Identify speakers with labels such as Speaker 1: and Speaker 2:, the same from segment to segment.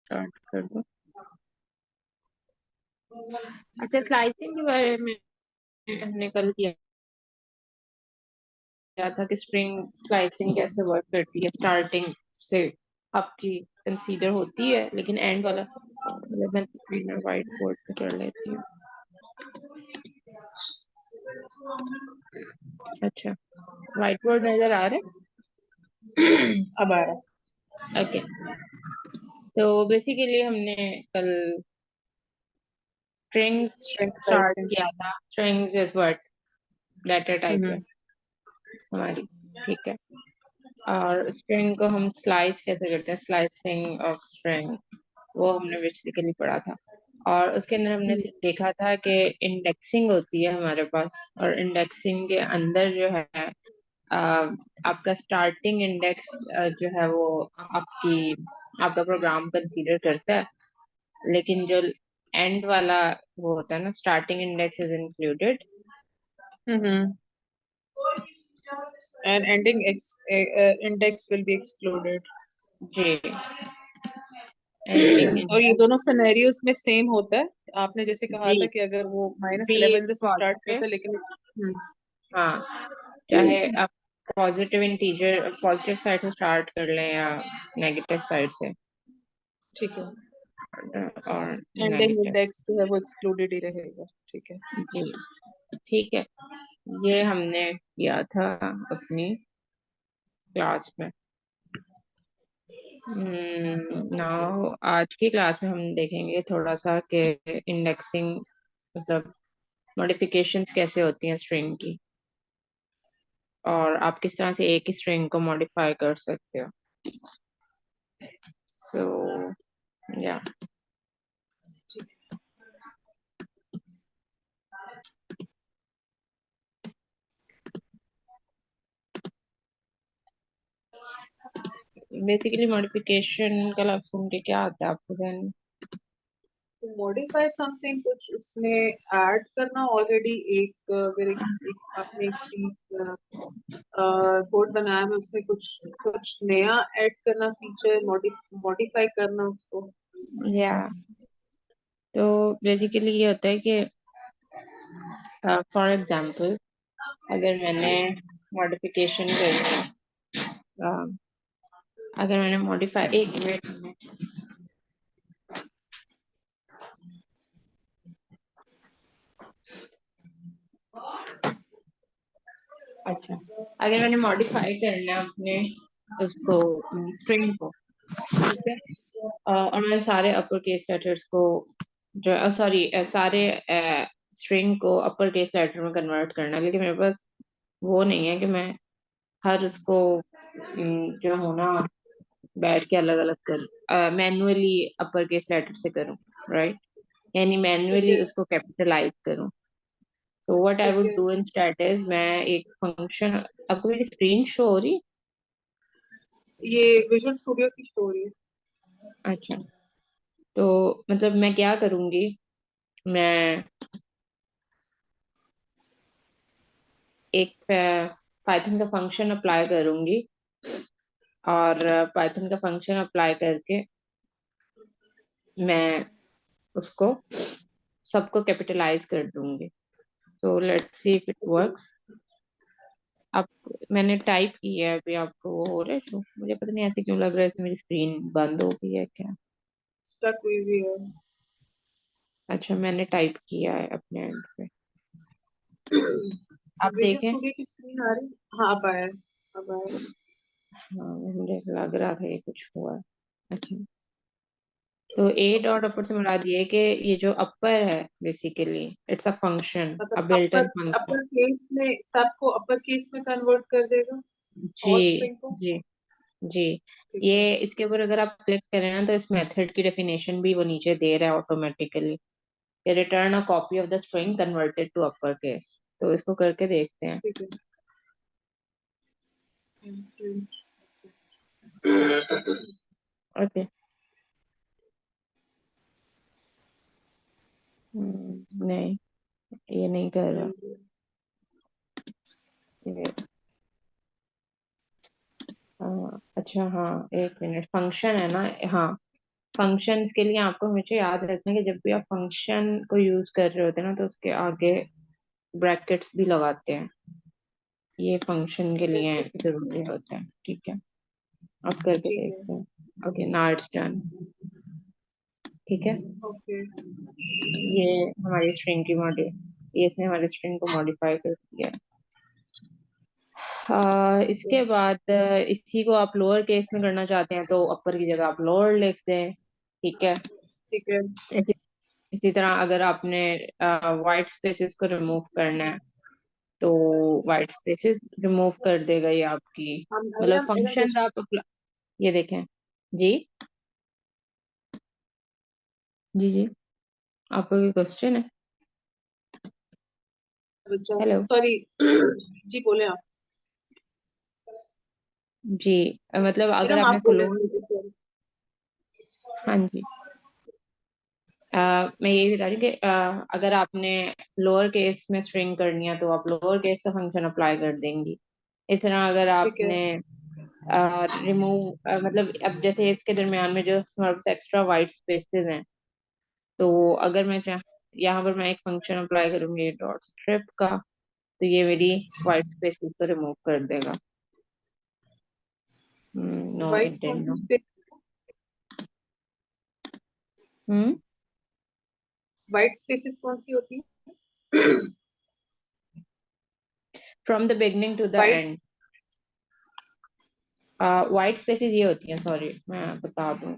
Speaker 1: Start कर दो। अच्छा, स्लाइसिंग के बारे में हमने कल किया था कि स्प्रिंग स्लाइसिंग कैसे वर्क करती है स्टार्टिंग से। आपकी कंसीडर होती है, लेकिन एंड वाला मतलब मैं स्क्रीन में व्हाइट बोर्ड पे कर लेती हूँ। अच्छा, व्हाइट बोर्ड नजर आ रहा
Speaker 2: अब आ रहा।
Speaker 1: है? ओके। तो बेसिकली हमने कल स्ट्रिंग्स
Speaker 2: स्ट्रिंग
Speaker 1: स्टार्ट
Speaker 2: स्लाइसिंग।
Speaker 1: किया था। Strings is what data type है
Speaker 2: हम्म।
Speaker 1: हमारी। ठीक है। और स्ट्रिंग को हम स्लाइस कैसे करते हैं, स्लाइसिंग ऑफ स्ट्रिंग, वो हमने बेसिकली पढ़ा था। और उसके अंदर हमने देखा था कि इंडेक्सिंग होती है हमारे पास, और इंडेक्सिंग के अंदर जो है अ, आपका स्टार्टिंग इंडेक्स जो है वो आपकी आपका प्रोग्राम कंसीडर करता है, लेकिन जो एंड वाला वो होता है ना, starting index is included.
Speaker 2: Hmm. And ending index will be excluded.
Speaker 1: जी, एंडिंग
Speaker 2: और ये
Speaker 1: इंडेक्स।
Speaker 2: दोनों सिनेरियोस में सेम होता है। आपने जैसे कहा
Speaker 1: जी,
Speaker 2: था कि अगर वो
Speaker 1: बी
Speaker 2: -11 से स्टार्ट
Speaker 1: पॉजिटिव।
Speaker 2: करता है लेकिन
Speaker 1: हाँ, चाहे आप पॉजिटिव इंटीजर पॉजिटिव साइड से स्टार्ट कर लें या नेगेटिव साइड से।
Speaker 2: ठीक है।
Speaker 1: और
Speaker 2: एंडिंग
Speaker 1: नेगेटिव।
Speaker 2: इंडेक्स जो है वो एक्सक्लूडेड ही रहेगा। ठीक है।
Speaker 1: जी, ठीक है। ये हमने किया था अपनी क्लास में। नाउ आज की क्लास में हम देखेंगे थोड़ा सा कि इंडेक्सिंग मतलब मॉडिफिकेशंस कैसे होती हैं स्ट्रिंग की, और आप किस तरह से एक ही स्ट्रिंग को मॉडिफाई कर सकते हो। सो या बेसिकली मॉडिफिकेशन का लफ्ज सुन के क्या आता है आपको ज़हन में?
Speaker 2: तो मॉडिफाई समथिंग, कुछ उसमें ऐड करना। ऑलरेडी अगर एक आपने एक चीज कोड बनाया है उसमें कुछ कुछ नया ऐड करना, फीचर मॉडिफाई करना उसको।
Speaker 1: या तो बेसिकली ये होता है कि फॉर एग्जांपल अगर मैंने मॉडिफिकेशन करनी है, अगर मैंने मॉडिफाई एक मिनट। अच्छा, अगर मैंने मॉडिफाई करना है अपने उसको स्ट्रिंग को, ठीक है, और मैंने सारे अपर केस लेटर्स को जो सॉरी सारे स्ट्रिंग को अपर केस लेटर में कन्वर्ट करना है, लेकिन मेरे पास वो नहीं है कि मैं हर उसको जो हो ना बैठ के अलग अलग कर मैन्युअली अपर केस लेटर से करूं, राइट, यानी
Speaker 2: ठीक
Speaker 1: मैन्युअली
Speaker 2: है।
Speaker 1: उसको कैपिटलाइज करूं। सो व्हाट आई
Speaker 2: ठीक
Speaker 1: वुड
Speaker 2: है।
Speaker 1: डू इंस्टेड इज मैं एक फंक्शन, आपको मेरी स्क्रीन शो हो रही?
Speaker 2: ये विजुअल स्टूडियो की स्टोरी है।
Speaker 1: अच्छा, तो मतलब मैं क्या करूंगी, मैं एक पाइथन का फंक्शन अप्लाई करूंगी, और पाइथन का फंक्शन अप्लाई करके मैं उसको सबको कैपिटलाइज कर दूंगी। So let's see if it works. अब मैंने टाइप की है, अभी आपको वो हो रहा है तो मुझे पता नहीं ऐसे क्यों लग रहा है कि मेरी स्क्रीन बंद हो गई है क्या।
Speaker 2: स्टक हुई हुई है।
Speaker 1: अच्छा, मैंने टाइप किया है अपने एंड पे, आप
Speaker 2: विजुअल
Speaker 1: देखें।
Speaker 2: स्टूडियो की स्क्रीन आ रही। हाँ, अब आया। अब आया।
Speaker 1: हाँ, मुझे लग रहा था ये कुछ हुआ है। अच्छा, तो ए डॉट अपर से मुराद ये है कि ये जो अपर है बेसिकली इट्स अ फंक्शन, अ
Speaker 2: मतलब
Speaker 1: बिल्ट
Speaker 2: अपर
Speaker 1: इन फंक्शन।
Speaker 2: अपर केस में सबको अपर केस में कन्वर्ट कर देगा।
Speaker 1: जी,
Speaker 2: ऑल स्ट्रिंग को।
Speaker 1: जी, जी।
Speaker 2: ठीक है।
Speaker 1: ये इसके ऊपर अगर आप क्लिक करें ना तो इस मेथड की डेफिनेशन भी वो नीचे दे रहा है automatically, return a copy of the string converted to upper case. तो इसको करके देखते हैं।
Speaker 2: ठीक है।
Speaker 1: ओके। नहीं, ये नहीं कर रहा। ये अच्छा, हाँ, एक मिनट, फंक्शन है ना। हाँ, फंक्शंस के लिए आपको हमेशा याद रखना है कि जब भी आप फंक्शन को यूज कर रहे होते हैं ना, तो उसके आगे ब्रैकेट्स भी लगाते हैं। ये फंक्शन के लिए जरूरी होता है। ठीक है, अब करके
Speaker 2: ठीक है।
Speaker 1: देखते हैं। Okay, now it's done. ठीक है,
Speaker 2: ओके।
Speaker 1: ये हमारी स्ट्रिंग की मॉडल, ये इसने हमारी स्ट्रिंग को मॉडिफाई कर दिया। इसके बाद इसी को आप लोअर केस में करना चाहते हैं तो अपर की जगह आप लोअर लिख दें। ठीक है,
Speaker 2: ठीक है।
Speaker 1: इसी इसी तरह अगर आपने वाइट स्पेसेस को रिमूव करना है तो वाइट स्पेसेस रिमूव कर देगा ये आपकी,
Speaker 2: हम
Speaker 1: मतलब
Speaker 2: इरम इरम
Speaker 1: फंक्शंस आप ये देखें। जी, जी, जी, आपका कोई क्वेश्चन है?
Speaker 2: बच्चा,
Speaker 1: हेलो।
Speaker 2: सॉरी। जी बोले आप।
Speaker 1: जी, मतलब अगर
Speaker 2: इरम
Speaker 1: आपने
Speaker 2: आप बोले
Speaker 1: क्लोन,
Speaker 2: थे sorry।
Speaker 1: हाँ जी, मैं यही बता रही हूँ कि अगर आपने लोअर केस में स्ट्रिंग करनी है तो आप लोअर केस का फंक्शन अप्लाई कर देंगी। इस तरह अगर
Speaker 2: ठीक है।
Speaker 1: आपने रिमूव, मतलब अब जैसे इसके दरमियान में जो हमारे पास एक्स्ट्रा वाइट स्पेसेस हैं, तो अगर मैं यहाँ पर मैं एक फंक्शन अप्लाई करूंगी डॉट स्ट्रिप का, तो ये मेरी वाइट स्पेसेस को रिमूव कर देगा। नो
Speaker 2: वाइट कौन
Speaker 1: इंटेंट
Speaker 2: सी
Speaker 1: no.
Speaker 2: Space?
Speaker 1: Hmm
Speaker 2: white spaces कौन सी होती है?
Speaker 1: From the beginning to the
Speaker 2: white.
Speaker 1: End. White spaces ये होती हैं, सॉरी मैं बता दूं।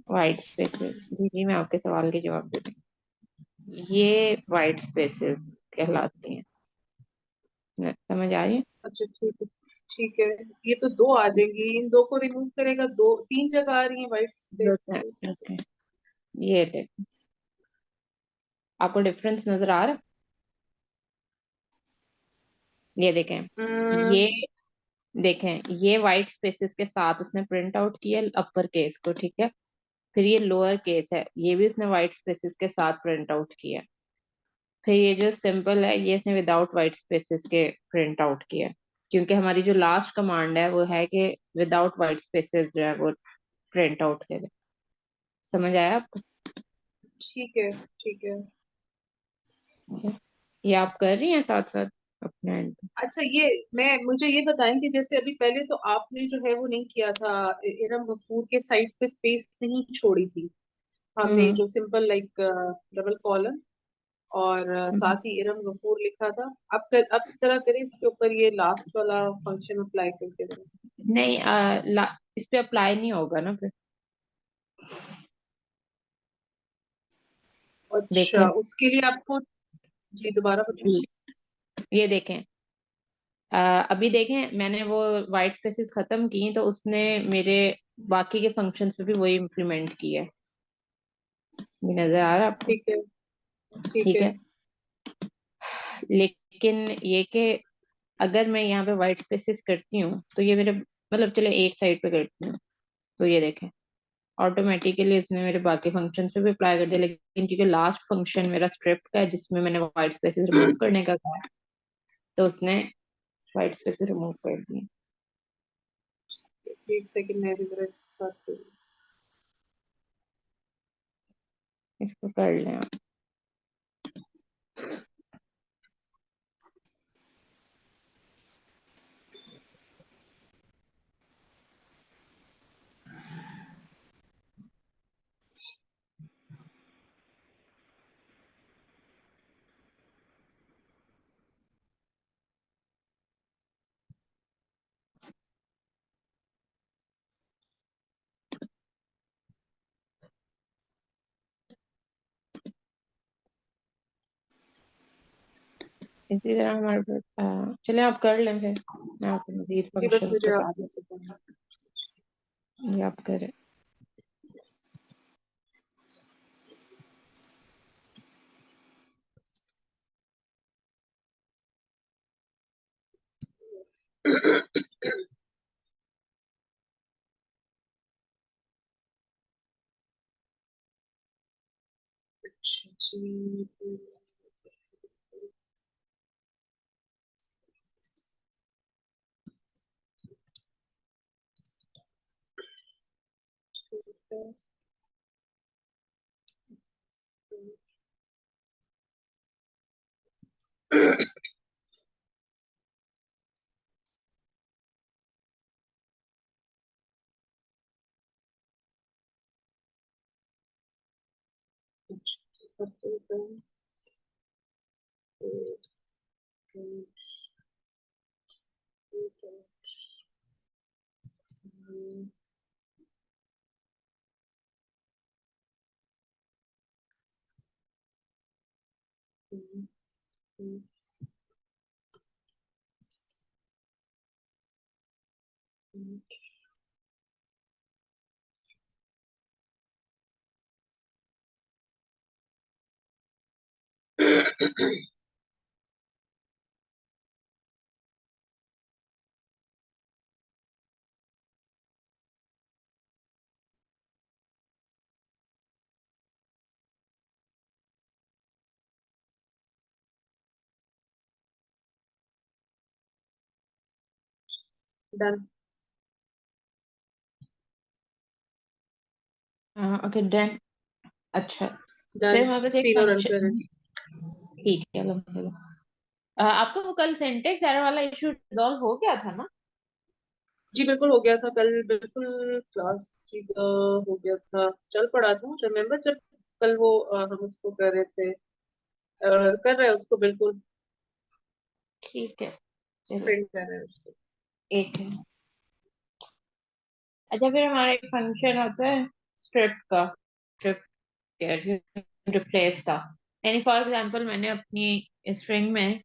Speaker 1: वाइट स्पेसेस, जी जी, मैं आपके सवाल के जवाब देती हूँ। ये वाइट स्पेसेस कहलाती हैं। समझ आ रही है?
Speaker 2: अच्छा ठीक है। ठीक है। ये तो दो आ जाएंगी, इन दो को रिमूव करेगा, दो तीन जगह आ रही है वाइट स्पेस।
Speaker 1: ओके, ये देख, आपको डिफरेंस नजर आ रहा है? ये देखें, ये देखें, ये वाइट स्पेसेस के साथ उसने प्रिंट आउट किया अपर केस को। ठीक है, फिर ये लोअर केस है, ये भी उसने वाइट स्पेसेस के साथ प्रिंट आउट किया। फिर ये जो सिंपल है, ये इसने विदाउट वाइट स्पेसेस के प्रिंट आउट किया, क्योंकि हमारी जो लास्ट कमांड है वो है कि विदाउट वाइट स्पेसेस जो है वो प्रिंट आउट करे। समझ आया आपको?
Speaker 2: ठीक है। ठीक है।
Speaker 1: ये आप कर रही हैं साथ साथ अपने end पे?
Speaker 2: अच्छा, ये मैं मुझे ये बताएं कि जैसे अभी पहले तो आपने जो है वो नहीं किया था, इरम गफूर के साइड पे स्पेस नहीं छोड़ी थी। हमने
Speaker 1: हम्म
Speaker 2: जो सिंपल लाइक डबल कॉलन और
Speaker 1: हम्म।
Speaker 2: साथ ही इरम गफूर लिखा था। अब जरा करें इसके ऊपर ये लास्ट वाला फंक्शन अप्लाई करके दें।
Speaker 1: नहीं, इस पे अप्लाई नहीं होगा ना फिर।
Speaker 2: अच्छा,
Speaker 1: देखें,
Speaker 2: उसके लिए आपको। जी दोबारा बताएं।
Speaker 1: ये देखें, अभी देखें मैंने वो वाइट स्पेसेस खत्म की तो उसने मेरे बाकी के फंक्शंस पे भी वही इम्प्लीमेंट किया है। ये नजर आ रहा है आपको?
Speaker 2: ठीक है। ठीक
Speaker 1: ठीक
Speaker 2: है।
Speaker 1: है, लेकिन ये कि अगर मैं यहाँ पे वाइट स्पेसेस करती हूँ तो ये मेरे, मतलब चले एक साइड पे करती हूँ, तो ये देखें ऑटोमेटिकली इसने मेरे बाकी फंक्शंस पे भी अप्लाई कर दिया। लेकिन क्योंकि लास्ट फंक्शन मेरा स्क्रिप्ट का है जिसमें मैंने वाइट स्पेसेस रिमूव करने का कहा है, तो उसने वाइट स्पेसेस रिमूव कर दिए।
Speaker 2: एक सेकंड मैं भी जरा इसके साथ करूँ।
Speaker 1: इसको कर लें आप। इसी तरह हमारे पास चले आप कर लें, फिर मैं आपको मजीद
Speaker 2: जी बस
Speaker 1: फंक्शंस
Speaker 2: मुझे
Speaker 1: बता
Speaker 2: आपने से कहना।
Speaker 1: दूँ, ये आप करें।
Speaker 2: अच्छा जी। डन।
Speaker 1: Okay done. अच्छा, फिर
Speaker 2: डन,
Speaker 1: हमारे पास एक
Speaker 2: तीनों रन कर रहे
Speaker 1: फंक्शन।
Speaker 2: हैं।
Speaker 1: ठीक है, आपका वो कल सिंटेक्स एरर वाला इशू रिजॉल्व हो गया था ना?
Speaker 2: जी बिल्कुल हो गया था कल, बिल्कुल क्लास थ्री का हो गया था, चल पड़ा था। रिमेम्बर जब कल वो हम उसको कर रहे थे, कर रहे हैं उसको, बिल्कुल
Speaker 1: ठीक है, चलो।
Speaker 2: प्रिंट कर रहे हैं उसको।
Speaker 1: एक है। अच्छा, फिर हमारा एक फंक्शन होता है स्ट्रिप का। स्ट्रिप रिप्लेस का। यानी फॉर एग्जांपल मैंने अपनी स्ट्रिंग में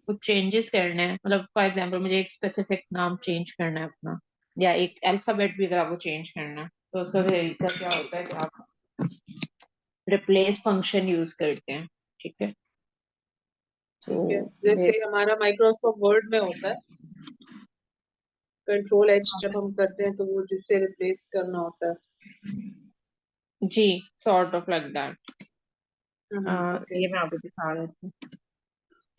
Speaker 1: कुछ चेंजेस करने हैं, मतलब फॉर एग्जांपल मुझे एक स्पेसिफिक नाम चेंज करना है अपना, या एक अल्फाबेट भी अगर आपको चेंज करना है, तो उसका तरीका क्या होता है कि आप रिप्लेस फंक्शन यूज करते हैं। ठीक है, तो
Speaker 2: ठीक है, जैसे हमारा माइक्रोसॉफ्ट वर्ड में होता है कंट्रोल एच, जब हम करते हैं तो वो जिससे रिप्लेस करना होता है।
Speaker 1: जी, sort of like that.
Speaker 2: Okay.
Speaker 1: ये मैं आपको दिखा देती हूँ।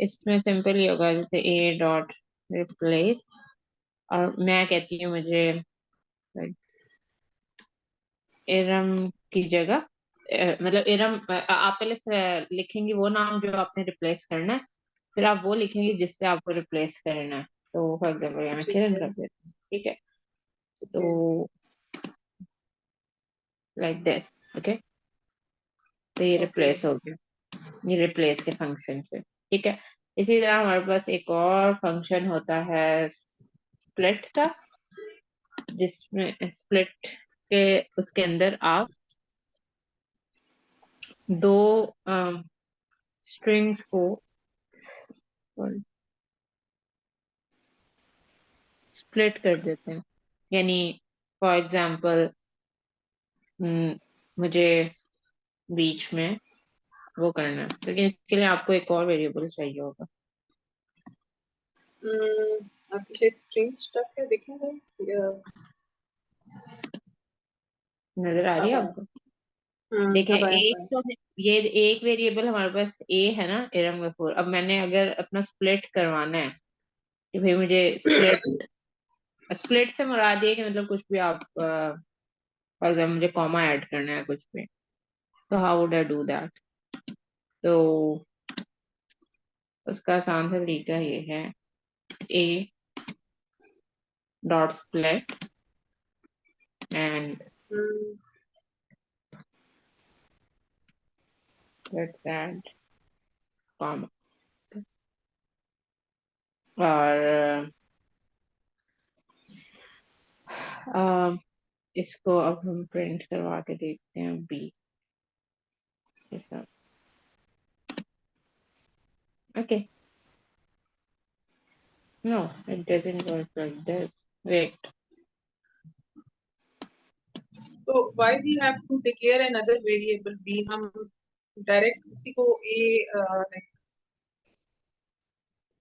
Speaker 1: इसमें सिंपल ही होगा, जैसे ए डॉट रिप्लेस, और मैं कहती हूँ मुझे इरम की जगह, मतलब इरम, आप पहले लिखेंगे वो नाम जो आपने रिप्लेस करना है, फिर आप वो लिखेंगे जिससे आपको रिप्लेस करना है। तो फॉर एग्जाम्पल मैं
Speaker 2: ठीक
Speaker 1: किरण
Speaker 2: है।
Speaker 1: कर देती हूँ। ठीक है,
Speaker 2: ठीक है।
Speaker 1: तो लाइक दिस। ओके, तो ये
Speaker 2: ओके।
Speaker 1: रिप्लेस हो गया, ये रिप्लेस के फंक्शन से। ठीक है, इसी तरह हमारे पास एक और फंक्शन होता है स्प्लिट का, जिसमें स्प्लिट के उसके अंदर आप दो स्ट्रिंग्स को स्प्लिट कर देते हैं। यानी फॉर एग्जाम्पल मुझे बीच में वो करना है, लेकिन इसके लिए आपको एक और वेरिएबल चाहिए होगा।
Speaker 2: आपके शायद स्ट्रीम स्टक है, देखेंगे या
Speaker 1: नजर आ रही
Speaker 2: अब
Speaker 1: है
Speaker 2: आया?
Speaker 1: आपको? देखें,
Speaker 2: अब आया, अब
Speaker 1: एक
Speaker 2: आया।
Speaker 1: तो ये एक वेरिएबल हमारे पास ए है ना, इरम गफूर। अब मैंने अगर अपना स्प्लिट करवाना है कि भाई मुझे स्प्लिट, स्प्लिट से मुराद ये कि मतलब कुछ भी आप फॉर एग्जाम्पल मुझे कॉमा ऐड करना है कुछ भी, तो how would I do that? तो उसका आसान सा तरीका ये है, ए dot split and
Speaker 2: hmm,
Speaker 1: let's add comma, और अ, इसको अब हम प्रिंट करवा के देखते हैं बी के साथ। Okay, no, it doesn't work like this. Wait,
Speaker 2: तो why we have to declare another variable b? हम डायरेक्ट उसी को a,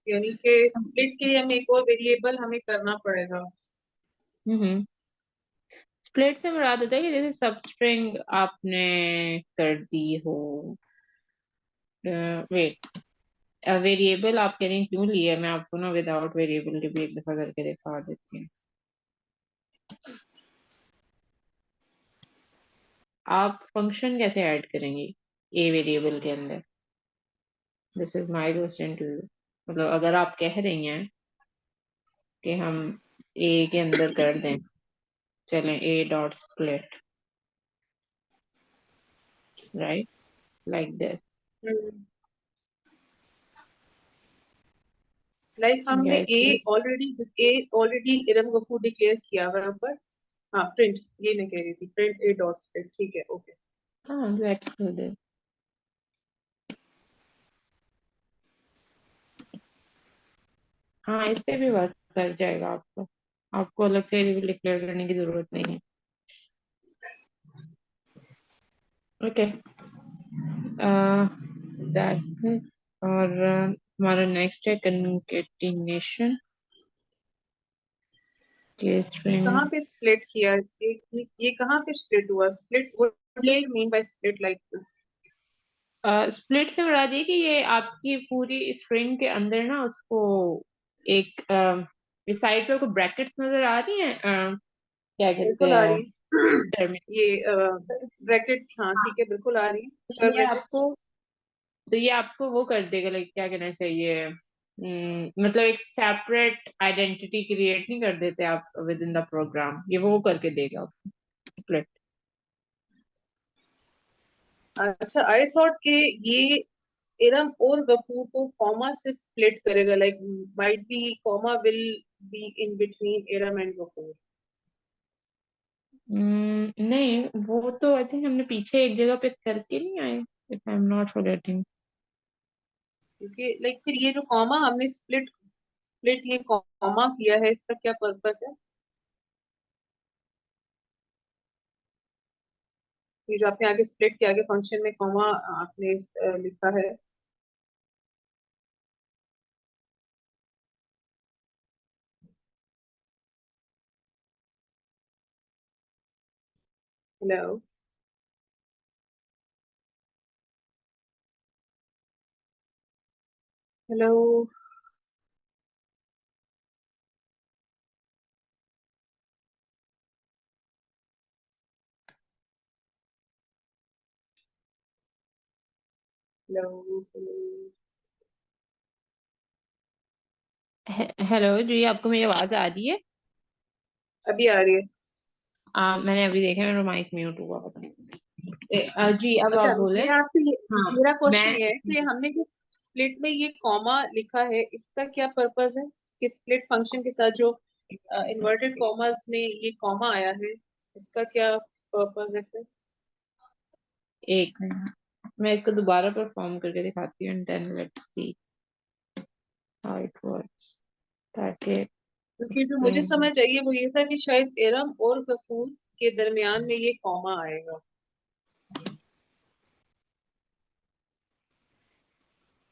Speaker 2: यानी कि स्प्लिट के लिए हमें एक और वेरिएबल हमें करना पड़ेगा।
Speaker 1: हम्म, स्प्लिट से मुराद होता है कि जैसे सब स्ट्रिंग आपने कर दी हो। वेट, वेरिएबल आप कह रही हैं क्यों लिया है? मैं आपको ना विदाउट वेरिएबल के भी एक दफा करके दिखा देती हूँ। आप फंक्शन कैसे ऐड करेंगी ए वेरिएबल के अंदर? This is my question to you. मतलब अगर आप कह रही हैं कि हम ए के अंदर कर दें, चलें ए dot split, right, like this.
Speaker 2: Like हमने
Speaker 1: यस।
Speaker 2: ए ऑलरेडी इरम गफूर डिक्लेयर किया हुआ है ऊपर। हाँ प्रिंट, ये मैं कह रही थी, प्रिंट ए डॉट स्प्लिट, ठीक है ओके।
Speaker 1: हाँ, लेट्स डू दिस। हाँ, इससे भी वर्क कर जाएगा आपको। आपको अलग से डिक्लेयर करने की जरूरत नहीं है। Okay, that's it. और हमारा नेक्स्ट है कंकेटिनेशन के
Speaker 2: कहाँ
Speaker 1: स्ट्रिंग्स।
Speaker 2: पे स्प्लिट किया ये कहाँ पे स्प्लिट हुआ? Split, what do you mean by split? Like
Speaker 1: split से बता दिए कि ये आपकी पूरी स्ट्रिंग के अंदर ना उसको एक इस साइड पे कोई ब्रैकेट्स नजर आ रही हैं, क्या कहते
Speaker 2: बिल्कुल आ
Speaker 1: हैं
Speaker 2: रही है।
Speaker 1: टर्मिनल।
Speaker 2: ये ब्रैकेट, हाँ ठीक है, बिल्कुल आ रही है,
Speaker 1: तो
Speaker 2: स्क्वायर
Speaker 1: ये
Speaker 2: ब्रैकेट्स।
Speaker 1: आपको तो ये आपको वो कर देगा, लाइक क्या कहना चाहिए, मतलब एक सेपरेट आइडेंटिटी क्रिएट नहीं कर देते आप विद इन द प्रोग्राम, ये वो करके देगा स्प्लिट।
Speaker 2: अच्छा, आई थॉट कि ये इरम और गफूर को कॉमा से स्प्लिट करेगा, like might be comma will be in between Iram and Gafoor.
Speaker 1: नहीं, वो तो आई थिंक हमने पीछे एक जगह पे करके नहीं आए, if I am not forgetting.
Speaker 2: क्योंकि लाइक फिर ये जो कॉमा हमने स्प्लिट स्प्लिट ये कॉमा किया है, इसका क्या पर्पस है? ये जो आपने आगे स्प्लिट के आगे फंक्शन में कॉमा आपने लिखा है। हेलो, हेलो, हेलो,
Speaker 1: हेलो जी, आपको मेरी आवाज आ रही है?
Speaker 2: अभी आ रही है।
Speaker 1: मैंने अभी देखा, मेरा माइक म्यूट हुआ, पता नहीं। जी, अब आप
Speaker 2: अच्छा,
Speaker 1: बोले।
Speaker 2: मैं आपसे
Speaker 1: हाँ,
Speaker 2: मेरा
Speaker 1: मैं
Speaker 2: क्वेश्चन ये है कि हमने जो स्प्लिट में ये कॉमा लिखा है, इसका क्या पर्पस है? कि स्प्लिट फंक्शन के साथ जो इन्वर्टेड कॉमास में ये कॉमा आया है, इसका क्या पर्पस है फिर?
Speaker 1: एक मिनट, मैं इसको दोबारा परफॉर्म करके दिखाती हूँ, and then let's see how it works, ताकि
Speaker 2: क्योंकि जो मुझे
Speaker 1: एक्सप्लेन।
Speaker 2: समझ आई वो ये था कि शायद इरम और गफूर के दरमियान में ये कॉमा आएगा।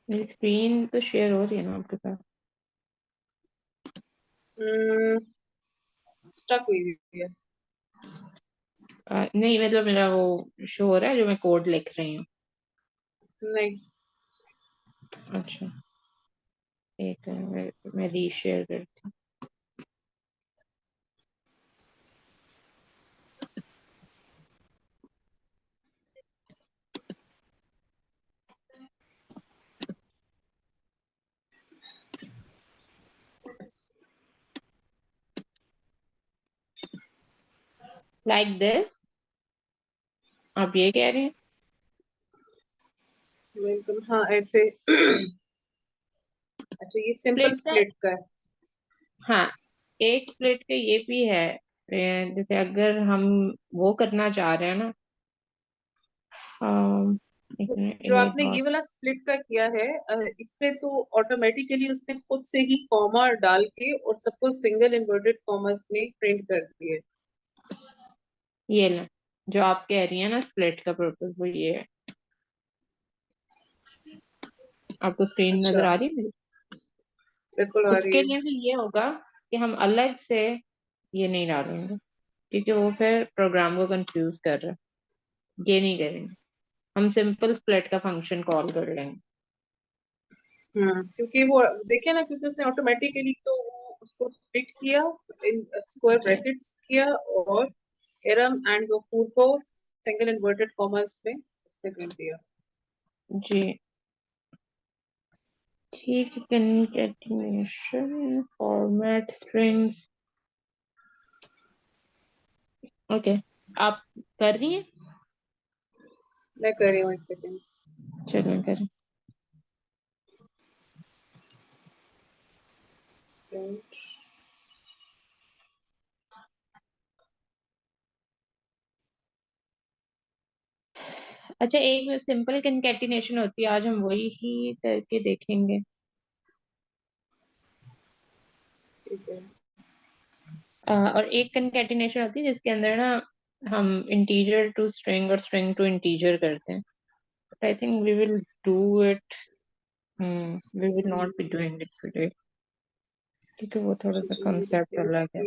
Speaker 1: मेरी स्क्रीन तो शेयर हो रही है ना आपके पास?
Speaker 2: स्टक हुई हुई है।
Speaker 1: नहीं, मतलब मेरा वो शो हो रहा है जो मैं कोड लिख रही हूँ।
Speaker 2: नहीं।
Speaker 1: अच्छा, एक मैं रीशेयर करती हूँ। लाइक दिस, आप ये कह रहे हैं?
Speaker 2: बिल्कुल हाँ, ऐसे। अच्छा, ये सिंपल
Speaker 1: स्प्लिट का,
Speaker 2: स्प्लिट का है।
Speaker 1: हाँ, एक स्प्लिट का ये भी है। जैसे अगर हम वो करना चाह रहे हैं ना, एक मिनट,
Speaker 2: जो
Speaker 1: ए
Speaker 2: आपने ये
Speaker 1: डॉट।
Speaker 2: वाला स्प्लिट का किया है, इसमें तो ऑटोमेटिकली उसने खुद से ही कॉमा डाल के और सबको सिंगल इन्वर्टेड कॉमर्स में प्रिंट कर दिए।
Speaker 1: ये ना, जो आप कह रही है ना स्प्लिट का पर्पस, वो ये है। आपको स्क्रीन
Speaker 2: अच्छा,
Speaker 1: नजर आ रही है मेरी?
Speaker 2: बिल्कुल आ रही
Speaker 1: उसके
Speaker 2: है।
Speaker 1: लिए भी ये होगा कि हम अलग से ये नहीं डालेंगे, क्योंकि वो फिर प्रोग्राम को कंफ्यूज कर रहा है। ये नहीं करेंगे, हम सिंपल स्प्लिट का फंक्शन कॉल कर लेंगे।
Speaker 2: क्योंकि वो देखिए ना, क्योंकि उसने ऑटोमेटिकली तो वो उसको स्प्लिट किया, इन स्क्वायर
Speaker 1: जी।
Speaker 2: ब्रैकेट्स किया, और एरम एंड गफूर को सिंगल इन्वर्टेड कॉमर्स में उसने प्रिंट दिया।
Speaker 1: जी, ठीक है, concatenation फॉर्मेट स्ट्रिंग्स। ओके, आप कर रही हैं?
Speaker 2: मैं कर रही हूँ, एक सेकेंड।
Speaker 1: चलिए करें। अच्छा, एक सिंपल कंकेटिनेशन होती है, आज हम वही ही करके देखेंगे।
Speaker 2: ठीक है।
Speaker 1: और एक कंकेटिनेशन होती है जिसके अंदर ना हम इंटीजर टू स्ट्रिंग और स्ट्रिंग टू इंटीजर करते हैं। I think we will do it. We will not be doing it today क्योंकि वो थोड़ा सा कंसेप्ट अलग है।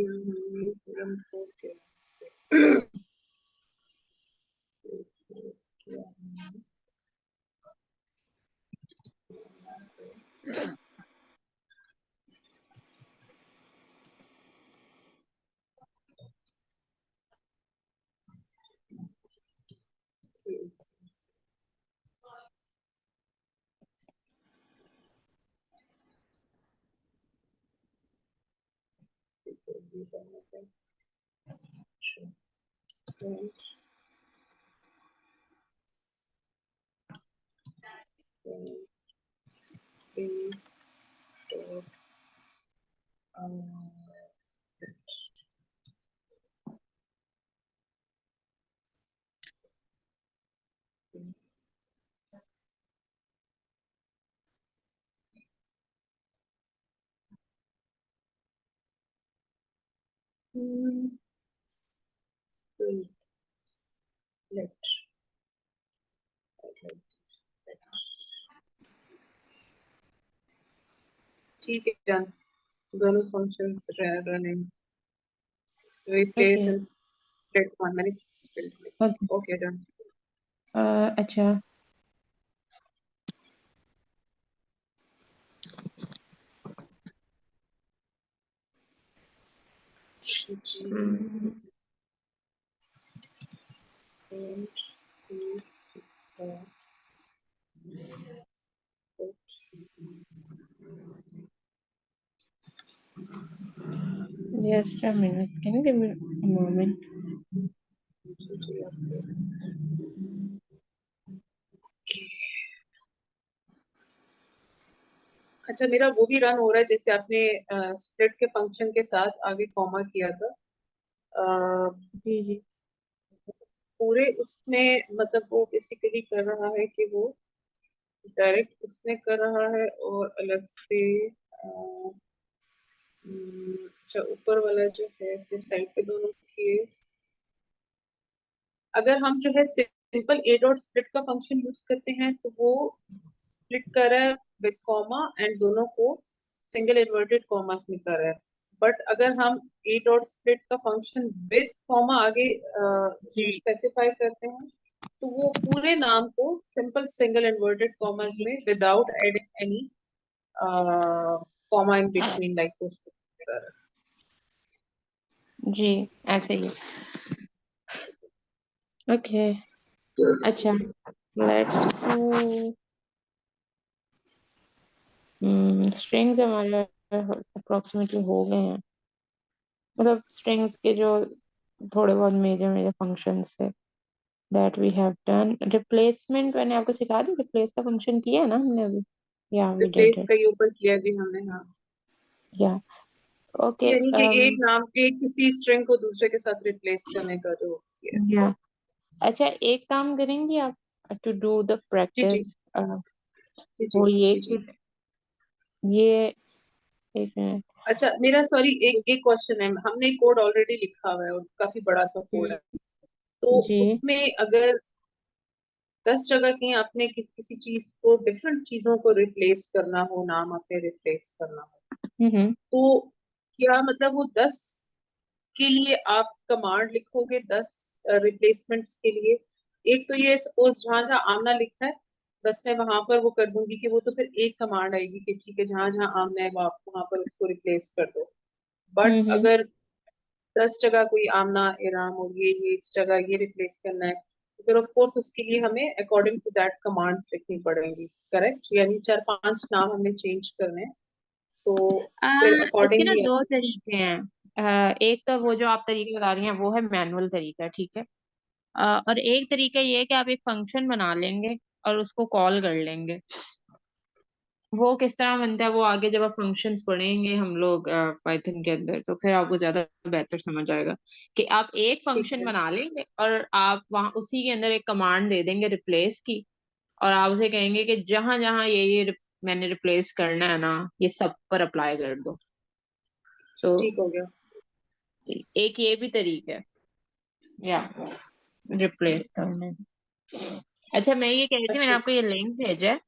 Speaker 2: ठीक है डन। दोनों functions running.
Speaker 1: Okay.
Speaker 2: Replace and split one मैंने स्प्लिट।
Speaker 1: ओके।
Speaker 2: Okay done.
Speaker 1: अच्छा। हम्म, just a minute, can you give me a moment?
Speaker 2: अच्छा, मेरा वो भी रन हो रहा है जैसे आपने स्प्लिट के फंक्शन के साथ आगे कॉमा किया था। अ,
Speaker 1: जी जी।
Speaker 2: पूरे उसमें मतलब वो बेसिकली कर रहा है कि वो डायरेक्ट उसमें कर रहा है और अलग से अच्छा ऊपर वाला जो है इसके साइड पे दोनों किए। अगर हम जो है सिंपल ए डॉट स्प्लिट का फंक्शन यूज करते हैं तो वो स्प्लिट कर रहा है विद कॉमा एंड दोनों को सिंगल इन्वर्टेड कॉमास में कर रहा है। बट अगर हम ए डॉट स्प्लिट का फंक्शन विद कॉमा आगे
Speaker 1: जी
Speaker 2: स्पेसिफाई करते हैं तो वो पूरे नाम को सिंपल सिंगल इन्वर्टेड कॉमास में without adding any comma in between like उसको।
Speaker 1: जी, ऐसे ही। ओके। अच्छा, लेट्स डू स्ट्रिंग्स। हमारे अप्रोक्सीमेटली हो गए हैं, मतलब स्ट्रिंग्स के जो थोड़े बहुत मेजर मेजर फंक्शंस है that we have done. Replacement मैंने आपको सिखा दी, रिप्लेस का फंक्शन किया है ना हमने अभी? या वी डिड
Speaker 2: रिप्लेस
Speaker 1: इट?
Speaker 2: का ये ऊपर किया भी हमने, हाँ।
Speaker 1: या ओके।
Speaker 2: यानी कि एक नाम एक किसी स्ट्रिंग को दूसरे के साथ रिप्लेस करने का जो किया।
Speaker 1: या अच्छा, एक काम करेंगे आप, टू डू द
Speaker 2: जी जी
Speaker 1: प्रैक्टिस।
Speaker 2: जी जी
Speaker 1: वो
Speaker 2: जी जी।
Speaker 1: ये एक मिनट।
Speaker 2: अच्छा मेरा सॉरी एक एक क्वेश्चन है। हमने कोड ऑलरेडी लिखा हुआ है और काफी बड़ा सा कोड है। तो
Speaker 1: जी।
Speaker 2: उसमें अगर 10 जगह कहीं आपने किसी चीज को डिफरेंट चीजों को रिप्लेस करना हो, नाम आपने रिप्लेस करना हो,
Speaker 1: हम्म।
Speaker 2: तो क्या मतलब वो 10 के लिए आप कमांड लिखोगे, 10 रिप्लेसमेंट्स के लिए? एक तो ये सपोज जहां जहां आमना लिखा है बस मैं वहां पर वो कर दूंगी कि वो तो फिर एक कमांड आएगी कि ठीक है जहां जहां आमना है वहां पर उसको रिप्लेस कर दो। बट
Speaker 1: हम्म।
Speaker 2: अगर 10 जगह कोई आमना इराम और ये इस जगह ये रिप्लेस करना है फिर ऑफ कोर्स उसके लिए हमें अकॉर्डिंग टू दैट कमांड्स लिखनी पड़ेंगी, करेक्ट? यानी 4-5 नाम हमने चेंज करने हैं, सो फिर
Speaker 1: इसके ना
Speaker 2: अकॉर्डिंगली।
Speaker 1: दो तरीके हैं। एक तो वो जो आप तरीका बता रही हैं वो है मैनुअल तरीका, ठीक है। और एक तरीका ये है कि आप एक फंक्शन बना लेंगे और उसको कॉल कर लेंगे। वो किस तरह बनता है वो आगे जब आप फंक्शंस पढ़ेंगे हम लोग पाइथन के अंदर, तो फिर आपको ज्यादा बेहतर समझ आएगा कि आप एक
Speaker 2: ठीक
Speaker 1: फंक्शन
Speaker 2: है।
Speaker 1: बना लेंगे और आप वहां उसी के अंदर एक कमांड दे देंगे रिप्लेस की। और आप उसे कहेंगे कि जहां जहां मैंने रिप्लेस करना है ना, ये सब पर अप्लाई कर दो। सो
Speaker 2: ठीक हो गया।
Speaker 1: एक ये भी तरीका है या रिप्लेस करने। अच्छा, मैं ये कह रही थी, मैंने
Speaker 2: अच्छा,
Speaker 1: आपको ये लिंक भेजा है,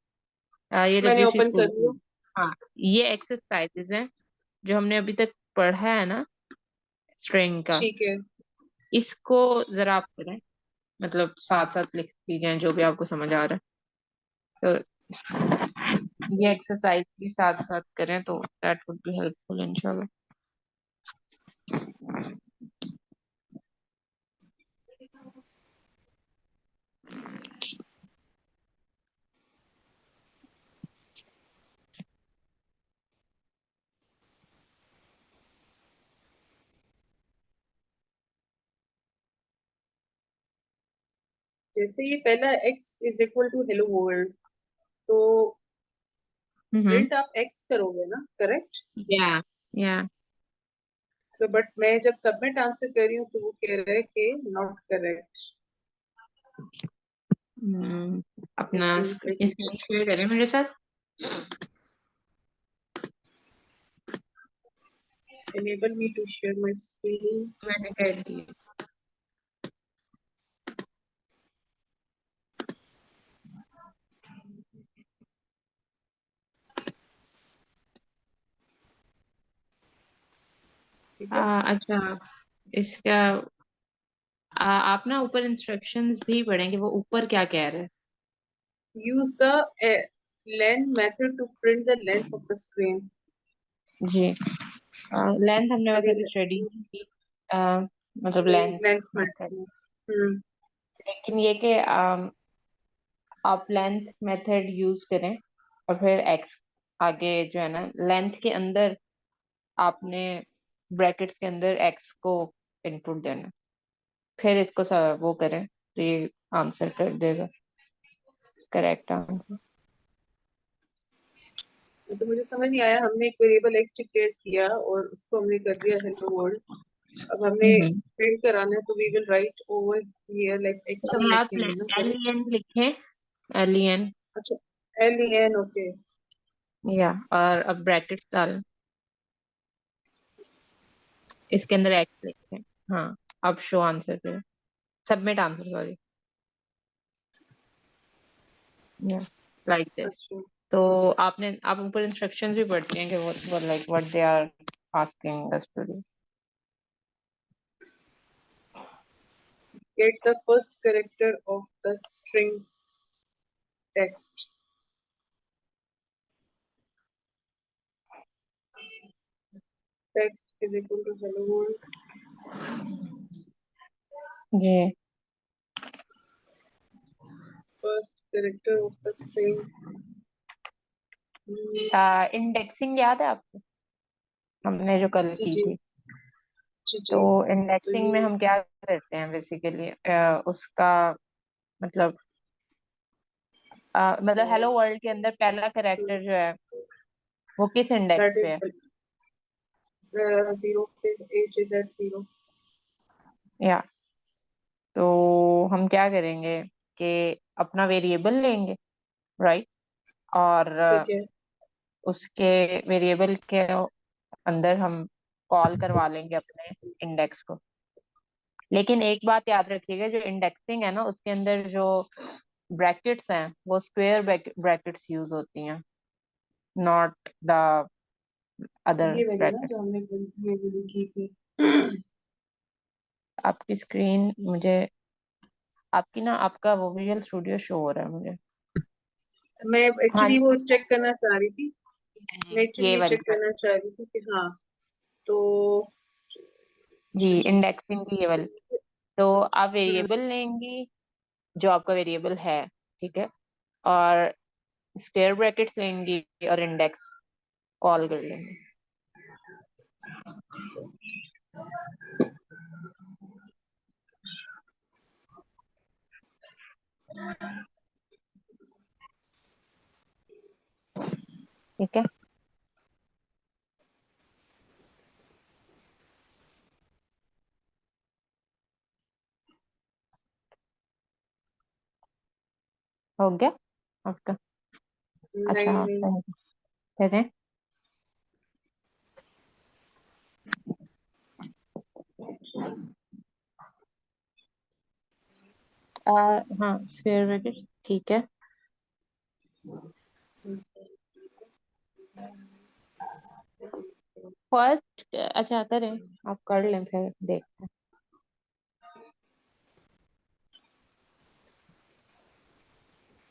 Speaker 1: ये
Speaker 2: मैंने
Speaker 1: डब्ल्यू सी
Speaker 2: ओपन
Speaker 1: स्कूल
Speaker 2: कर लिया।
Speaker 1: की। हाँ, ये एक्सरसाइजेज हैं जो हमने अभी तक पढ़ा है ना, स्ट्रिंग का।
Speaker 2: ठीक है।
Speaker 1: इसको जरा आप करें, मतलब साथ साथ लिखती जाएं जो भी आपको समझ आ रहा है। तो ये एक्सरसाइज भी साथ साथ करें तो दैट वुड बी हेल्पफुल इंशाल्लाह।
Speaker 2: जैसे ये पहला x is equal to hello world, तो
Speaker 1: हम्म।
Speaker 2: प्रिंट आप x करोगे ना, करेक्ट?
Speaker 1: या या
Speaker 2: तो बट मैं जब सबमिट आंसर कर रही हूँ तो वो कह रहा है कि नॉट करेक्ट।
Speaker 1: अपना
Speaker 2: लेकिन
Speaker 1: स्क्रीन शेयर करें मेरे साथ।
Speaker 2: enable me to share my screen।
Speaker 1: मैंने कर दी।
Speaker 2: ठीक है।
Speaker 1: अच्छा, इसका आप ना ऊपर इंस्ट्रक्शंस भी पढ़ेंगे, वो ऊपर क्या कह रहे हैं।
Speaker 2: use the len method to print the length of the screen।
Speaker 1: जी, लेंथ हमने वैसे भी
Speaker 2: अभी
Speaker 1: स्टडी की, मतलब लेंथ
Speaker 2: लेंथ
Speaker 1: मेथड।
Speaker 2: मेथड।
Speaker 1: लेकिन ये कि आप लेंथ मेथड यूज करें और फिर एक्स आगे जो है ना लेंथ के अंदर आपने ब्रैकेट्स के अंदर एक्स को इनपुट देना, फिर इसको वो करें तो ये आंसर कर देगा, करेक्ट आंसर।
Speaker 2: तो मुझे समझ नहीं आया, हमने एक वेरिएबल एक्स डिक्लेयर किया और उसको हमने कर दिया हेलो वर्ल्ड। अब हमने
Speaker 1: हम्म।
Speaker 2: प्रिंट कराना है तो we will write over here like X ही
Speaker 1: तो आप
Speaker 2: लिखेंगे ना, करेक्ट?
Speaker 1: एलियन लिखें, एलियन।
Speaker 2: अच्छा, एल ई एन, ओके।
Speaker 1: या और अब ब्रैकेट्स डालें, इसके अंदर एक्स लिखें। हाँ, अब शो आंसर पे, सबमिट आंसर सॉरी, या लाइक दिस।
Speaker 2: अच्छा,
Speaker 1: तो आप ऊपर इंस्ट्रक्शंस भी पढ़ते हैं कि वो like what they are asking us to do.
Speaker 2: get the first character of the string text। text is equal to hello world।
Speaker 1: जी,
Speaker 2: first character of the string।
Speaker 1: Indexing याद है आपको, हमने जो कल
Speaker 2: जी
Speaker 1: की
Speaker 2: जी
Speaker 1: थी।
Speaker 2: जी
Speaker 1: तो
Speaker 2: जी। तो
Speaker 1: इंडेक्सिंग में
Speaker 2: ये
Speaker 1: हम क्या करते हैं बेसिकली, उसका मतलब मतलब हेलो वर्ल्ड के अंदर पहला करेक्टर जो है वो किस इंडेक्स
Speaker 2: दैट
Speaker 1: पे
Speaker 2: इज
Speaker 1: है।
Speaker 2: जीरो पे, एच इज एट जीरो।
Speaker 1: या तो हम क्या करेंगे कि अपना वेरिएबल लेंगे, राइट, और
Speaker 2: ठीक है।
Speaker 1: उसके वेरिएबल के अंदर हम कॉल करवा लेंगे अपने इंडेक्स को। लेकिन एक बात याद रखिएगा, जो इंडेक्सिंग है ना उसके अंदर जो ब्रैकेट्स हैं वो स्क्वायर ब्रैकेट्स यूज होती हैं, नॉट द अदर
Speaker 2: ये वाली ना
Speaker 1: ब्रैकेट।
Speaker 2: जो हमने ये वाली की थी।
Speaker 1: आपकी स्क्रीन मुझे, आपकी ना आपका वो विजुअल स्टूडियो शो हो रहा है मुझे।
Speaker 2: मैं
Speaker 1: हाँ
Speaker 2: एक्चुअली वो
Speaker 1: जी,
Speaker 2: चेक करना चाह रही थी। मैं एक्चुअली
Speaker 1: ये
Speaker 2: ये
Speaker 1: वाली
Speaker 2: चेक
Speaker 1: बात।
Speaker 2: करना चाह रही थी कि हाँ, तो
Speaker 1: जी,
Speaker 2: अच्छा जी।
Speaker 1: इंडेक्सिंग की ये वाली। तो आप
Speaker 2: हम्म,
Speaker 1: वेरिएबल लेंगी जो आपका वेरिएबल है, ठीक है, और स्क्वायर ब्रैकेट्स लेंगे और इंडेक्स कॉल कर लेंगे। ठीक है, हो गया आपका? अच्छा,
Speaker 2: नहीं नहीं।
Speaker 1: करें। हाँ, स्क्वायर ब्रैकेट, ठीक है। फर्स्ट, अच्छा करें, आप कर लें फिर देखते हैं।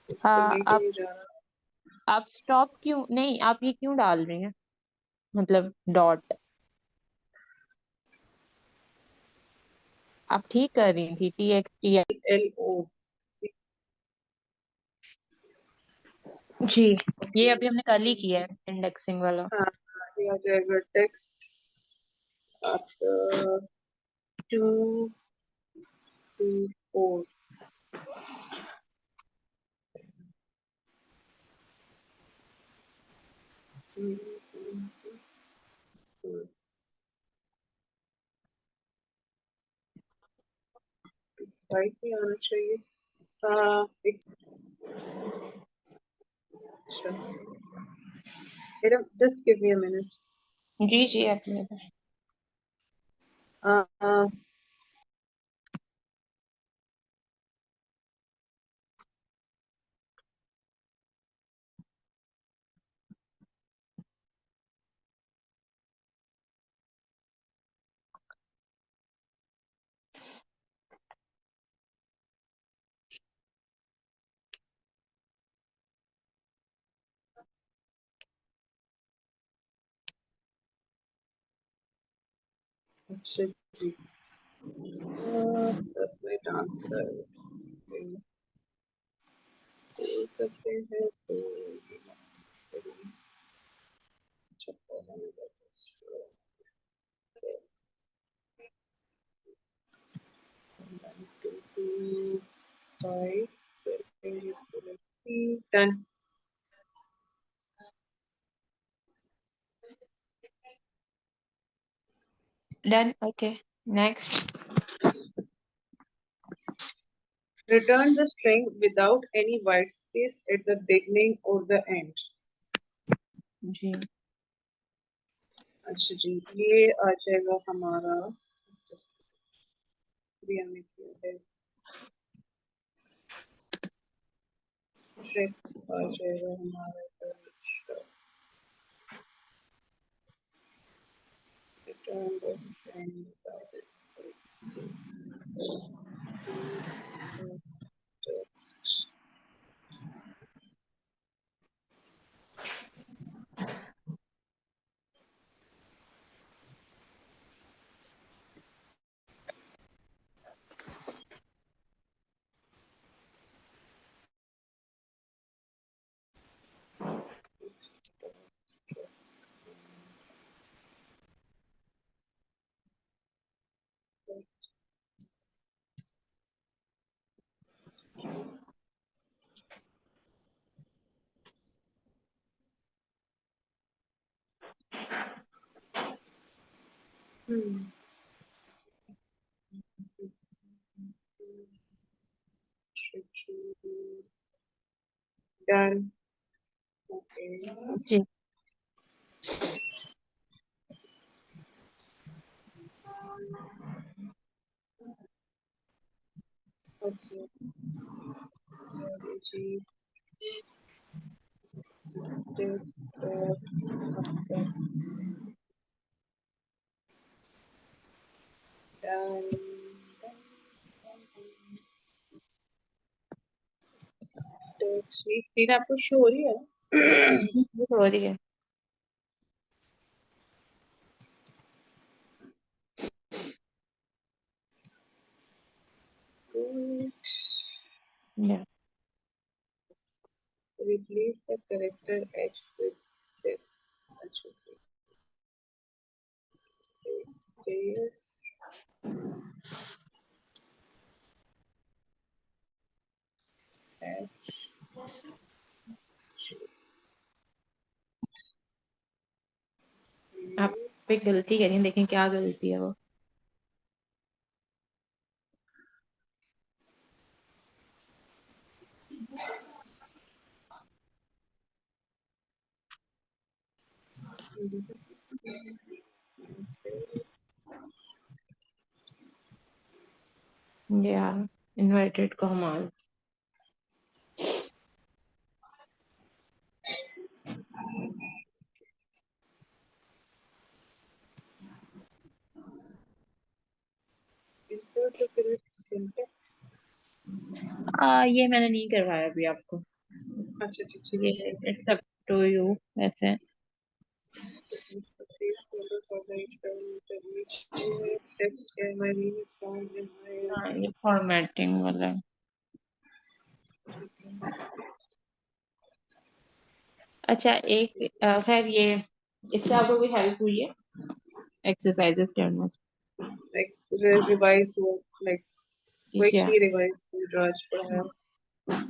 Speaker 2: तो लेके
Speaker 1: आप
Speaker 2: नहीं जा रहा।
Speaker 1: आप स्टॉप क्यों नहीं, आप ये क्यों डाल रही हैं, मतलब डॉट? आप ठीक कर रही थी, टी एक्स टी।
Speaker 2: LO।
Speaker 1: जी, ये
Speaker 2: ओके।
Speaker 1: अभी हमने कल ही किया है, इंडेक्सिंग वाला।
Speaker 2: हाँ, ये आ जाएगा टेक्स्ट आफ्टर 2 to 4। वाइट नहीं आना चाहिए। एक अच्छा, मेरा just give me a minute.
Speaker 1: जी जी, आप ये
Speaker 2: अच्छा जी। सबमिट आंसर करते हैं तो done.
Speaker 1: Done, okay. Next.
Speaker 2: Return the string without any white space at the beginning or the end।
Speaker 1: जी
Speaker 2: अच्छा जी, ये आ जाएगा हमारा just भी हमने किया है स्ट्रिंग। आ जाएगा हमारा return the string without text। Done. Okay.
Speaker 1: जी।
Speaker 2: ओके जी। डन। स्क्रीन आपको शो हो रही है?
Speaker 1: हो रही है।
Speaker 2: Good।
Speaker 1: Yeah.
Speaker 2: Replace the character H with this. That should be this. H.
Speaker 1: आप पे गलती करें, देखें क्या गलती है वो। Yeah, inverted commas.
Speaker 2: Insert the correct syntax.
Speaker 1: ये मैंने नहीं करवाया अभी आपको,
Speaker 2: अच्छा ठीक
Speaker 1: ये
Speaker 2: है।
Speaker 1: इट्स अप टू यू ऐसे।
Speaker 2: Placeholder for the intermediate text here. My name is found in my.
Speaker 1: हाँ, ये फॉर्मेटिंग वाला है। अच्छा एक खैर ये इससे आपको कोई हेल्प हुई है एक्सरसाइजेस करने से?
Speaker 2: Like revise वो like
Speaker 1: या
Speaker 2: quickly revise जो आज पढ़ाया।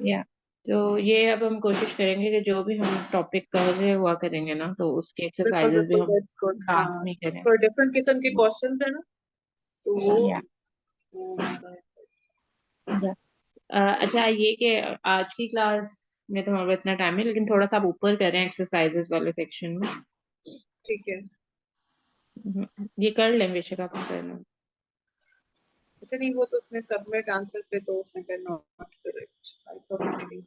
Speaker 1: या तो ये अब हम कोशिश करेंगे कि जो भी हम टॉपिक कर रहे हुआ करेंगे ना, तो उसके
Speaker 2: बिल्कुल
Speaker 1: एक्सरसाइजेस भी
Speaker 2: बिल्कुल
Speaker 1: हम
Speaker 2: that's good।
Speaker 1: क्लास
Speaker 2: हाँ
Speaker 1: में करें।
Speaker 2: तो डिफरेंट किस्म के क्वेश्चंस है ना, तो
Speaker 1: या
Speaker 2: वो मजा है।
Speaker 1: अच्छा ये कि आज की क्लास में तो हमारा इतना टाइम है, लेकिन थोड़ा सा आप ऊपर करें एक्सरसाइजेस वाले सेक्शन में।
Speaker 2: ठीक है।
Speaker 1: ये कर लें बेशक, आप करना।
Speaker 2: अच्छा नहीं वो तो उसने सबमिट आंसर पे तो उसने कहा नॉट करेक्ट। आई थॉट मे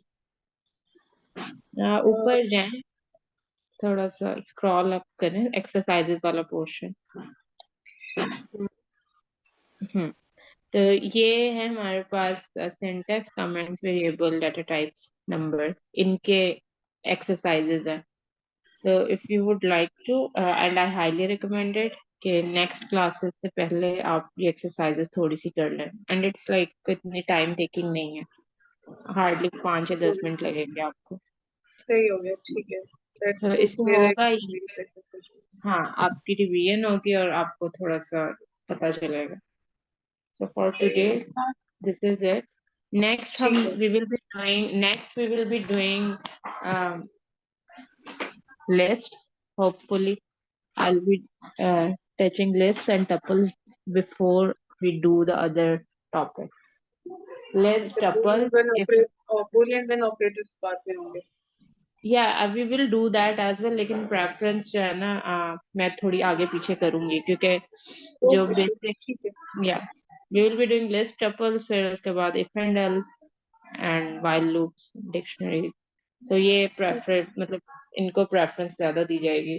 Speaker 1: ऊपर जाएं, थोड़ा सा स्क्रॉल अप करें एक्सरसाइजेस वाला पोर्शन। हम्म तो ये है हमारे पास syntax, comments, variable, data types, numbers, इनके एक्सरसाइजेस हैं। So if you would like to, and I highly recommended कि नेक्स्ट क्लासेस से पहले आप ये एक्सरसाइजेस थोड़ी सी कर लें, एंड इट्स लाइक इतनी टाइम टेकिंग नहीं है, हार्डली 5 या 10 मिनट लगेंगे आपको।
Speaker 2: सही हो गया ठीक है।
Speaker 1: तो
Speaker 2: दैट्स गुड
Speaker 1: इससे
Speaker 2: मेरे
Speaker 1: होगा ये,
Speaker 2: मेरी प्रैक्टिस हो जाएगी।
Speaker 1: हाँ आपकी रिवीजन होगी और आपको थोड़ा सा पता चलेगा। So for today's class, this is it. Next,
Speaker 2: ठीक है
Speaker 1: we will be doing um, lists. Hopefully, I'll be touching lists and tuples before we do the other topic. List,
Speaker 2: अच्छा
Speaker 1: tuples. If
Speaker 2: bullions and operators बाद में होंगे।
Speaker 1: yeah, we will do that as well. लेकिन preference जो है ना, मैं थोड़ी आगे पीछे करूंगी क्योंकि जो
Speaker 2: ओके
Speaker 1: basic,
Speaker 2: ठीक है
Speaker 1: yeah, we will be doing list, tuples, फिर उसके बाद if and else and while loops, dictionary. So ये
Speaker 2: ठीक
Speaker 1: प्रेफर मतलब इनको प्रेफरेंस ज्यादा दी जाएगी।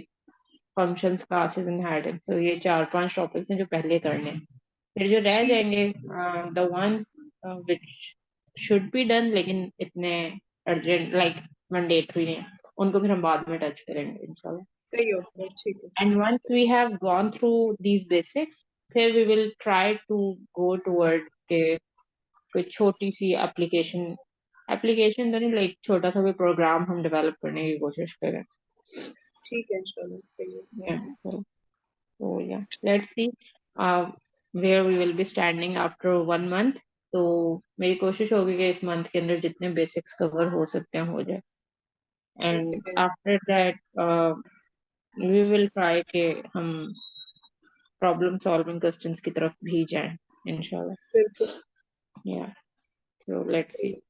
Speaker 1: फंक्शंस, क्लासेस, इनहेरिटेंस, तो ये 4-5 टॉपिक्स हैं जो पहले करने हैं। फिर जो रह
Speaker 2: ठीक
Speaker 1: जाएंगे, the ones which should be done लेकिन इतने अर्जेंट लाइक मैंडेटरी नहीं है, उनको फिर हम बाद में टच करेंगे इंशाल्लाह।
Speaker 2: सही हो गया ठीक है।
Speaker 1: And once we have gone through these basics, फिर we will try to go toward के कोई छोटी सी एप्लीकेशन तो नहीं, लाइक छोटा सा कोई प्रोग्राम हम डेवलप करने की कोशिश करें।
Speaker 2: ठीक है इंशाल्लाह सही है।
Speaker 1: Yeah, so yeah, let's see uh, where we will be standing after 1 month. तो मेरी कोशिश होगी कि इस मंथ के अंदर जितने बेसिक्स कवर हो सकते हैं हो जाए,
Speaker 2: ठीक
Speaker 1: एंड
Speaker 2: है
Speaker 1: after that we will try कि हम प्रॉब्लम सॉल्विंग क्वेश्चंस की तरफ भी जाएं इंशाल्लाह।
Speaker 2: बिल्कुल
Speaker 1: Yeah, so let's
Speaker 2: सही
Speaker 1: see.
Speaker 2: है।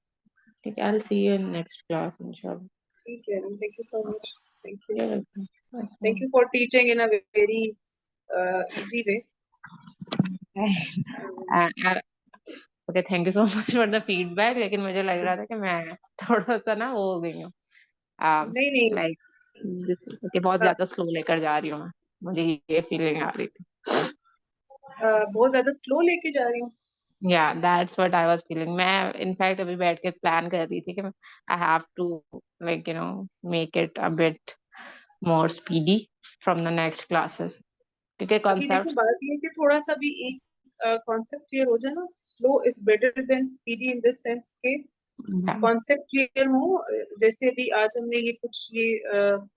Speaker 1: Okay, I'll see you in next class inshallah.
Speaker 2: ठीक है thank you so much. Thank you.
Speaker 1: You're welcome.
Speaker 2: Thank
Speaker 1: Assalamu
Speaker 2: you for teaching in a very easy way.
Speaker 1: alaikum. Okay, thank you so much for the feedback, लेकिन मुझे लग रहा था कि मैं थोड़ा सा ना वो हो गई हूँ,
Speaker 2: नहीं नहीं
Speaker 1: लाइक कि बहुत ज्यादा स्लो लेकर जा रही हूँ मैं, मुझे ये फीलिंग आ रही थी।
Speaker 2: बहुत ज्यादा स्लो लेके जा रही हूँ।
Speaker 1: या that's what I was feeling. मैं इनफैक्ट अभी बैठ के प्लान कर रही थी कि I have to like make it a bit more speedy from the next classes, क्योंकि
Speaker 2: अभी देखो
Speaker 1: कॉन्सेप्ट्स,
Speaker 2: बात ये है कि थोड़ा सा भी एक कॉन्सेप्ट क्लियर हो जाए ना, slow is better than speedy in this sense के
Speaker 1: Yeah.
Speaker 2: कॉन्सेप्ट क्लियर हो। जैसे अभी आज हमने ये कुछ ये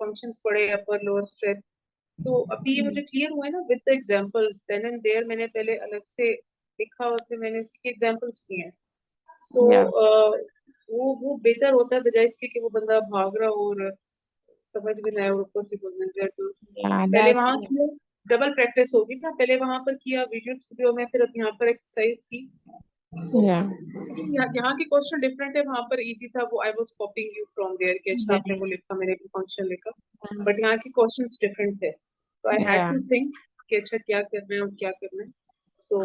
Speaker 2: फंक्शंस पढ़े, अपर लोअर स्ट्रेच, तो अभी ये मुझे क्लियर हुआ है ना with the examples, then and there मैंने पहले अलग से लिखा और फिर मैंने उसके एग्जांपल्स किए हैं। सो
Speaker 1: Yeah.
Speaker 2: वो बेहतर होता है बजाय इसके कि वो बंदा भाग रहा हो और समझ भी ना आए और ऊपर से बोलने जाए। तो
Speaker 1: Yeah.
Speaker 2: पहले
Speaker 1: That's
Speaker 2: वहां किया, डबल प्रैक्टिस होगी ना, पहले वहां पर किया विजुअल स्टूडियो में, फिर अब यहाँ पर एक्सरसाइज की।
Speaker 1: yeah.
Speaker 2: लेकिन यहाँ के क्वेश्चन डिफरेंट है, वहां पर इजी था, वो I was copying you from there कि अच्छा
Speaker 1: Yeah.
Speaker 2: आपने वो लिखा मैंने भी फंक्शन लिखा। बट यहाँ के क्वेश्चंस डिफरेंट थे, तो I had
Speaker 1: Yeah.
Speaker 2: To think कि अच्छा क्या करना है और क्या करना है। So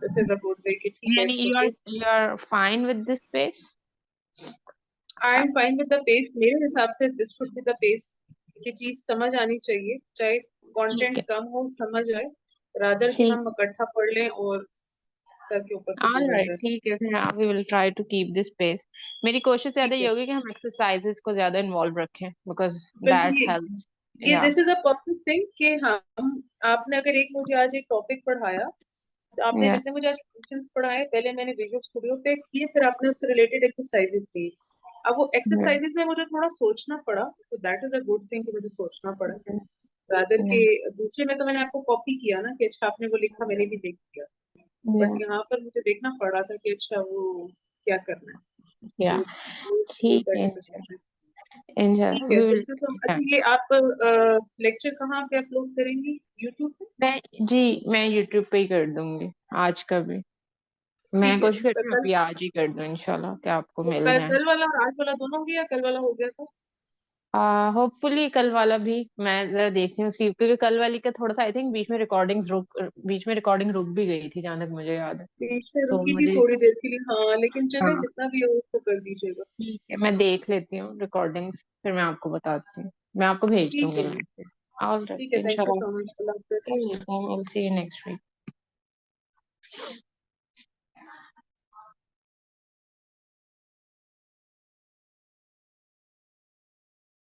Speaker 2: this is a good way कि ठीक है,
Speaker 1: Yani
Speaker 2: it's okay.
Speaker 1: you're fine with this pace?
Speaker 2: I am fine with the pace, मेरे हिसाब से this should be the pace, कि चीज समझ आनी चाहिए, चाहे
Speaker 1: ठीक
Speaker 2: कंटेंट
Speaker 1: है,
Speaker 2: कम हो समझ आए, रादर कि
Speaker 1: ठीक।
Speaker 2: हम इकट्ठा पढ़ लें और सर के ऊपर से
Speaker 1: ऑल
Speaker 2: गुजर
Speaker 1: राइट,
Speaker 2: जाए।
Speaker 1: ठीक है, फिर we will try to keep this pace. मेरी कोशिश ज्यादा
Speaker 2: ठीक
Speaker 1: ये
Speaker 2: है,
Speaker 1: होगी कि हम एक्सरसाइजेस को ज्यादा इन्वॉल्व रखें, बिकॉज
Speaker 2: बिल्कुल
Speaker 1: दैट हेल्प।
Speaker 2: ये
Speaker 1: या।
Speaker 2: This is a perfect thing कि हम, आपने अगर एक मुझे आज एक टॉपिक पढ़ाया, तो आपने
Speaker 1: या।
Speaker 2: जितने मुझे आज क्वेश्चंस पढ़ाए, पहले मैंने विजुअल स्टूडियो पे किए, फिर आपने उससे रिलेटेड एक्सरसाइजेस दी। अब वो एक्सरसाइजेस में मुझे थोड़ा सोचना पड़ा, तो that is a good thing कि मुझे सोचना पड़ा, रादर के दूसरे में तो मैंने आपको कॉपी किया ना कि अच्छा आपने वो लिखा मैंने भी देख लिया। बट यहाँ पर मुझे देखना पड़ा था कि अच्छा वो क्या करना है।
Speaker 1: या।
Speaker 2: तो
Speaker 1: ठीक
Speaker 2: दैट
Speaker 1: है,
Speaker 2: इज अ गुड।
Speaker 1: एंजॉय,
Speaker 2: ठीक है,
Speaker 1: we will.
Speaker 2: Thank you so much. अच्छा ये आप लेक्चर कहाँ पे अपलोड करेंगी, यूट्यूब पे?
Speaker 1: मैं यूट्यूब पे ही कर दूंगी आज का भी। मैं
Speaker 2: ठीक है,
Speaker 1: कोशिश करती हूँ
Speaker 2: कल,
Speaker 1: अभी आज ही कर दूं इंशाल्लाह, कि आपको
Speaker 2: तो
Speaker 1: मिल
Speaker 2: कल
Speaker 1: जाए।
Speaker 2: कल वाला और आज वाला दोनों हो गया, कल वाला हो गया था?
Speaker 1: होपफुली कल वाला भी। मैं जरा देखती हूँ उसकी, क्योंकि कल वाली का थोड़ा सा आई थिंक बीच में रिकॉर्डिंग रुक भी गई थी, जहां तक मुझे याद है।
Speaker 2: बीच में
Speaker 1: तो
Speaker 2: रुकी थी
Speaker 1: मुझे।
Speaker 2: थोड़ी देर के लिए, हाँ, लेकिन चले
Speaker 1: हाँ,
Speaker 2: जितना भी हो उसको कर दीजिएगा।
Speaker 1: ठीक है, मैं देख लेती हूँ रिकॉर्डिंग्स, फिर मैं आपको बताती हूँ, मैं आपको भेज
Speaker 2: ठीक
Speaker 1: दूंगी
Speaker 2: है,
Speaker 1: लिंक। ऑल
Speaker 2: ठीक
Speaker 1: राइट,
Speaker 2: है, थैंक यू
Speaker 1: इंशाल्लाह।
Speaker 2: सो मच, अल्लाह हाफिज।
Speaker 1: I will see you next week.